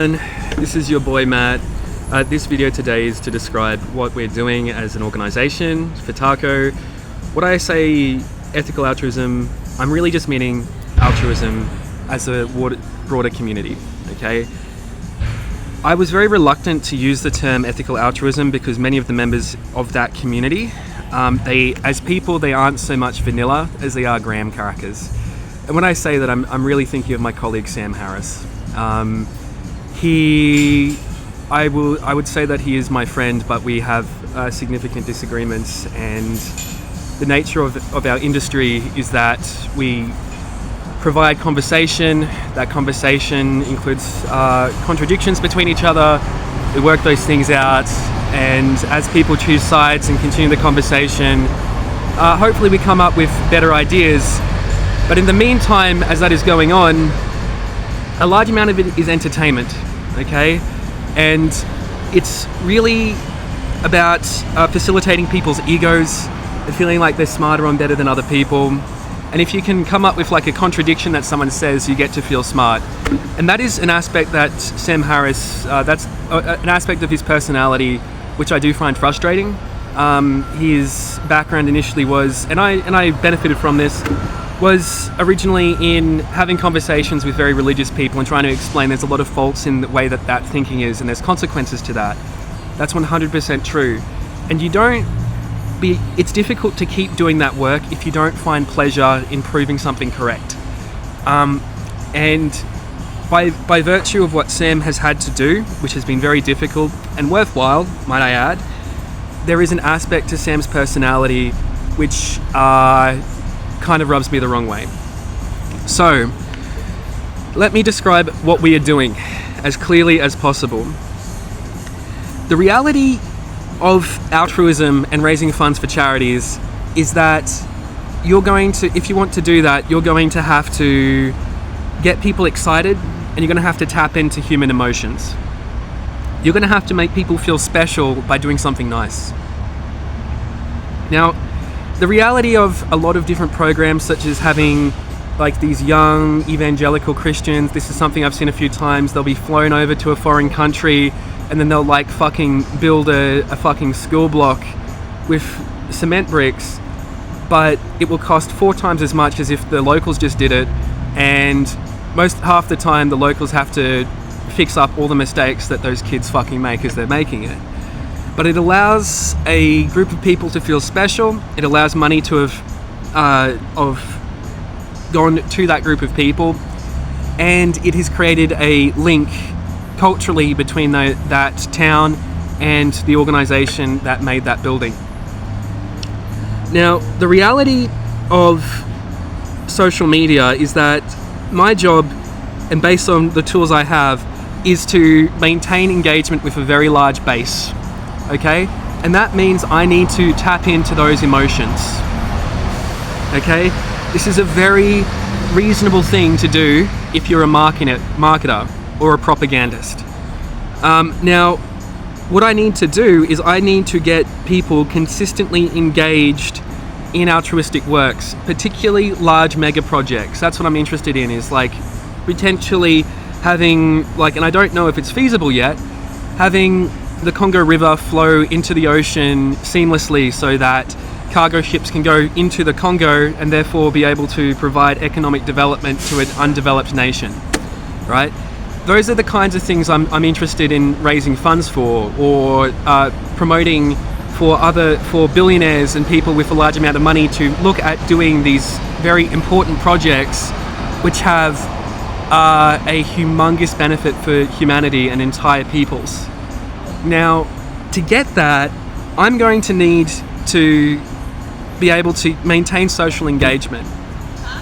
This is your boy Matt. This video today is to describe what we're doing as an organization for Tac0. When I say ethical altruism, I'm really just meaning altruism as a broader community, okay? I was very reluctant to use the term ethical altruism because many of the members of that community, as people, they aren't so much vanilla as they are graham crackers. And when I say that, I'm really thinking of my colleague Sam Harris. I would say that he is my friend, but we have significant disagreements, and the nature of our industry is that we provide conversation. That conversation includes contradictions between each other. We work those things out, and as people choose sides and continue the conversation, hopefully we come up with better ideas. But in the meantime, as that is going on, a large amount of it is entertainment, okay? And it's really about facilitating people's egos and feeling like they're smarter and better than other people. And if you can come up with like a contradiction that someone says, you get to feel smart. And that is an aspect that Sam Harris, that's an aspect of his personality, which I do find frustrating. His background initially was, and I benefited from this, was originally in having conversations with very religious people and trying to explain there's a lot of faults in the way that thinking is, and there's consequences to that. That's 100% true. And it's difficult to keep doing that work if you don't find pleasure in proving something correct. And by virtue of what Sam has had to do, which has been very difficult and worthwhile, might I add, there is an aspect to Sam's personality which kind of rubs me the wrong way. So, let me describe what we are doing as clearly as possible. The reality of altruism and raising funds for charities is that if you want to do that, you're going to have to get people excited, and you're going to have to tap into human emotions. You're going to have to make people feel special by doing something nice. Now, the reality of a lot of different programs, such as having like these young evangelical Christians, this is something I've seen a few times. They'll be flown over to a foreign country, and then they'll like fucking build a fucking school block with cement bricks, but it will cost 4 times as much as if the locals just did it, and half the time the locals have to fix up all the mistakes that those kids fucking make as they're making it. But it allows a group of people to feel special. It allows money to have gone to that group of people, and it has created a link culturally between that town and the organization that made that building. Now, the reality of social media is that my job, and based on the tools I have, is to maintain engagement with a very large base. Okay? And that means I need to tap into those emotions. Okay? This is a very reasonable thing to do if you're a marketer or a propagandist. Now, what I need to do is I need to get people consistently engaged in altruistic works, particularly large mega projects. That's what I'm interested in, is like potentially having, like, and I don't know if it's feasible yet, having the Congo River flow into the ocean seamlessly so that cargo ships can go into the Congo and therefore be able to provide economic development to an undeveloped nation, right? Those are the kinds of things I'm interested in raising funds for, or promoting for billionaires and people with a large amount of money to look at doing these very important projects which have a humongous benefit for humanity and entire peoples. Now, to get that, I'm going to need to be able to maintain social engagement.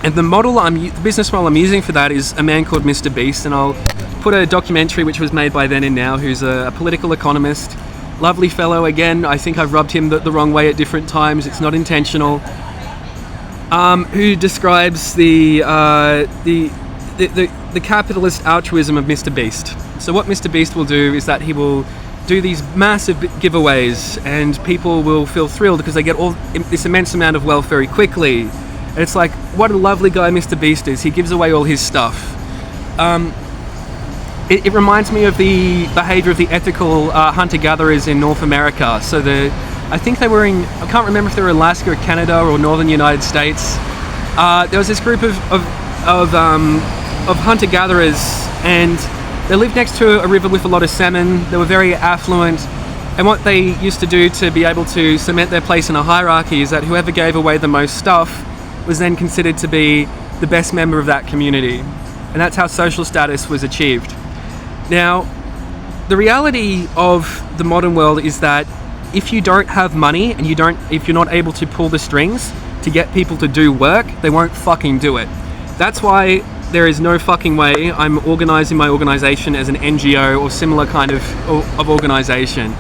And the business model I'm using for that is a man called Mr. Beast, and I'll put a documentary which was made by Then and Now, who's a political economist, lovely fellow. Again, I think I've rubbed him the wrong way at different times. It's not intentional. Who describes the capitalist altruism of Mr. Beast. So what Mr. Beast will do is that he will do these massive giveaways, and people will feel thrilled because they get all this immense amount of wealth very quickly. And it's like, what a lovely guy Mr. Beast is. He gives away all his stuff. it reminds me of the behavior of the ethical hunter-gatherers in North America. So I think they were in, I can't remember if they were Alaska or Canada or northern United States. There was this group of hunter-gatherers, and they lived next to a river with a lot of salmon. They were very affluent, and what they used to do to be able to cement their place in a hierarchy is that whoever gave away the most stuff was then considered to be the best member of that community, and that's how social status was achieved. Now, the reality of the modern world is that if you don't have money and if you're not able to pull the strings to get people to do work, they won't fucking do it. That's why there is no fucking way I'm organizing my organization as an NGO or similar kind of organization.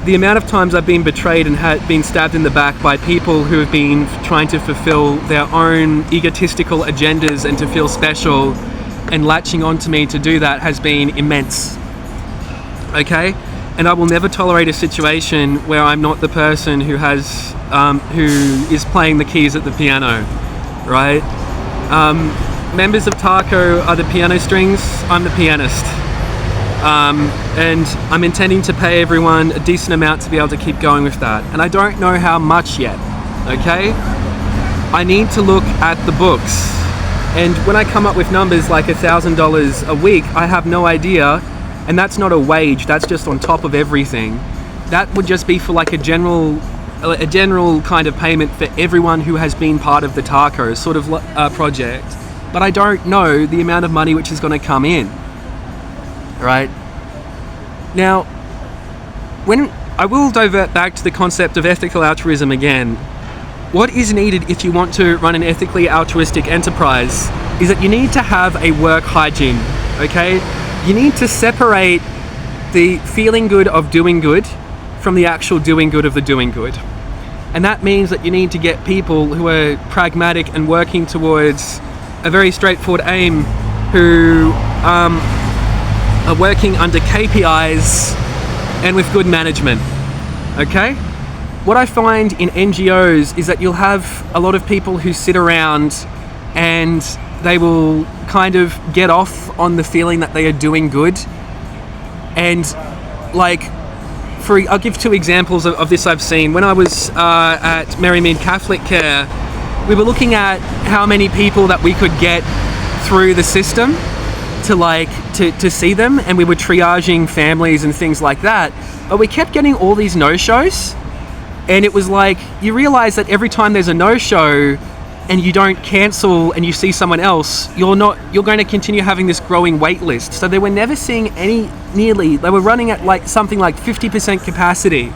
The amount of times I've been betrayed and been stabbed in the back by people who have been trying to fulfill their own egotistical agendas and to feel special and latching onto me to do that has been immense. Okay? And I will never tolerate a situation where I'm not the person who is playing the keys at the piano, right? Members of Tac0 are the piano strings, I'm the pianist. And I'm intending to pay everyone a decent amount to be able to keep going with that. And I don't know how much yet, okay? I need to look at the books. And when I come up with numbers like $1,000 a week, I have no idea. And that's not a wage, that's just on top of everything. That would just be for like a general kind of payment for everyone who has been part of the Tac0 sort of project. But I don't know the amount of money which is going to come in. Right? Now, when I will divert back to the concept of ethical altruism again, what is needed if you want to run an ethically altruistic enterprise is that you need to have a work hygiene, okay? You need to separate the feeling good of doing good from the actual doing good of the doing good. And that means that you need to get people who are pragmatic and working towards a very straightforward aim, who are working under KPIs and with good management, okay? What I find in NGOs is that you'll have a lot of people who sit around and they will kind of get off on the feeling that they are doing good. And like, I'll give two examples of this I've seen. When I was at Merrymead Catholic Care, we were looking at how many people that we could get through the system to see them, and we were triaging families and things like that, but we kept getting all these no-shows, and it was like, you realize that every time there's a no-show and you don't cancel and you see someone else, you're going to continue having this growing wait list. So they were never seeing they were running at like something like 50% capacity.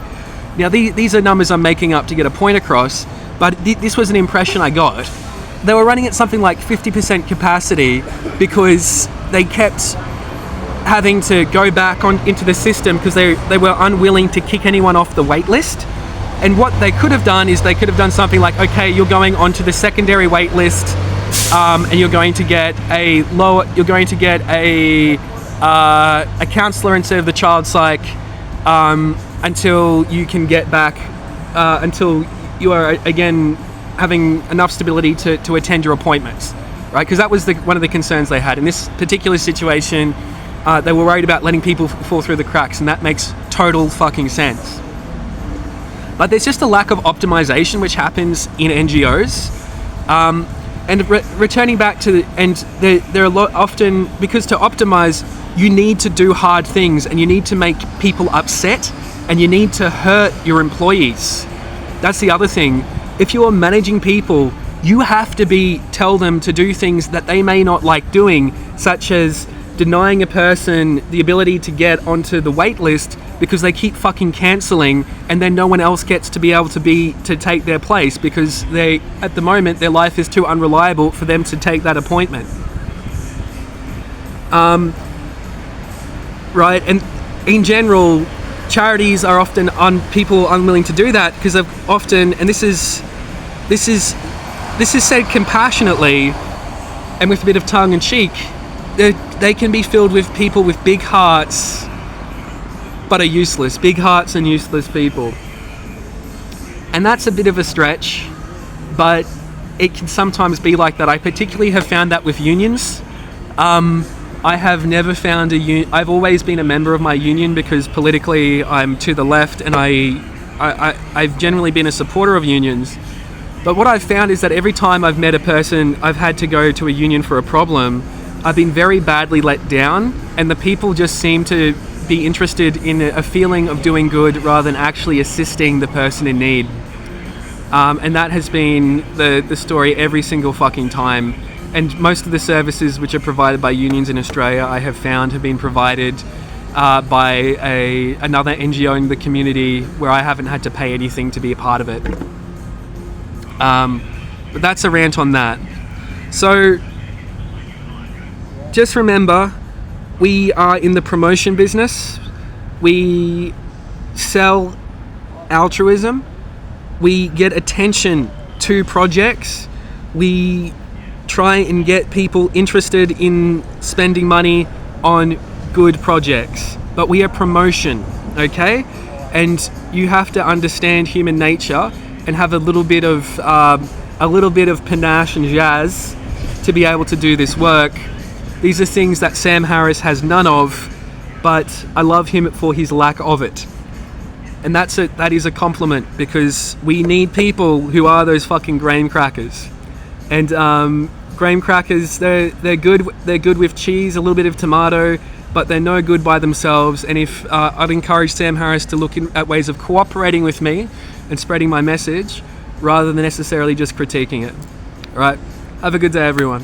Now these are numbers I'm making up to get a point across, but this was an impression I got. They were running at something like 50% capacity because they kept having to go back into the system because they were unwilling to kick anyone off the wait list. And what they could have done is they could have done something like, okay, you're going onto the secondary wait list, and you're going to get a counsellor instead of the child psych until you can get back, until you are again having enough stability to attend your appointments, right? Because that was one of the concerns they had. In this particular situation, they were worried about letting people fall through the cracks, and that makes total fucking sense. But there's just a lack of optimization which happens in NGOs. And returning back to, there are a lot often, because to optimize, you need to do hard things and you need to make people upset and you need to hurt your employees. That's the other thing. If you are managing people, you have to tell them to do things that they may not like doing, such as denying a person the ability to get onto the wait list because they keep fucking cancelling, and then no one else gets to be able to take their place because at the moment their life is too unreliable for them to take that appointment. Right, and in general, charities are often people unwilling to do that because of often, and this is said compassionately and with a bit of tongue in cheek, they can be filled with people with big hearts but are useless. Big hearts and useless people. And that's a bit of a stretch, but it can sometimes be like that. I particularly have found that with unions. I have never found I've always been a member of my union because politically I'm to the left, and I've generally been a supporter of unions. But what I've found is that every time I've met a person, I've had to go to a union for a problem, I've been very badly let down, and the people just seem to be interested in a feeling of doing good rather than actually assisting the person in need. And that has been the story every single fucking time. And most of the services which are provided by unions in Australia, I have found, have been provided by another NGO in the community where I haven't had to pay anything to be a part of it. But that's a rant on that. So just remember, we are in the promotion business. We sell altruism. We get attention to projects. We try and get people interested in spending money on good projects. But we are promotion, okay? And you have to understand human nature and have a little bit of panache and jazz to be able to do this work. These are things that Sam Harris has none of, but I love him for his lack of it. And that is a compliment, because we need people who are those fucking graham crackers. And graham crackers, they're good with cheese, a little bit of tomato, but they're no good by themselves. And if I'd encourage Sam Harris to look at ways of cooperating with me and spreading my message rather than necessarily just critiquing it. All right, have a good day, everyone.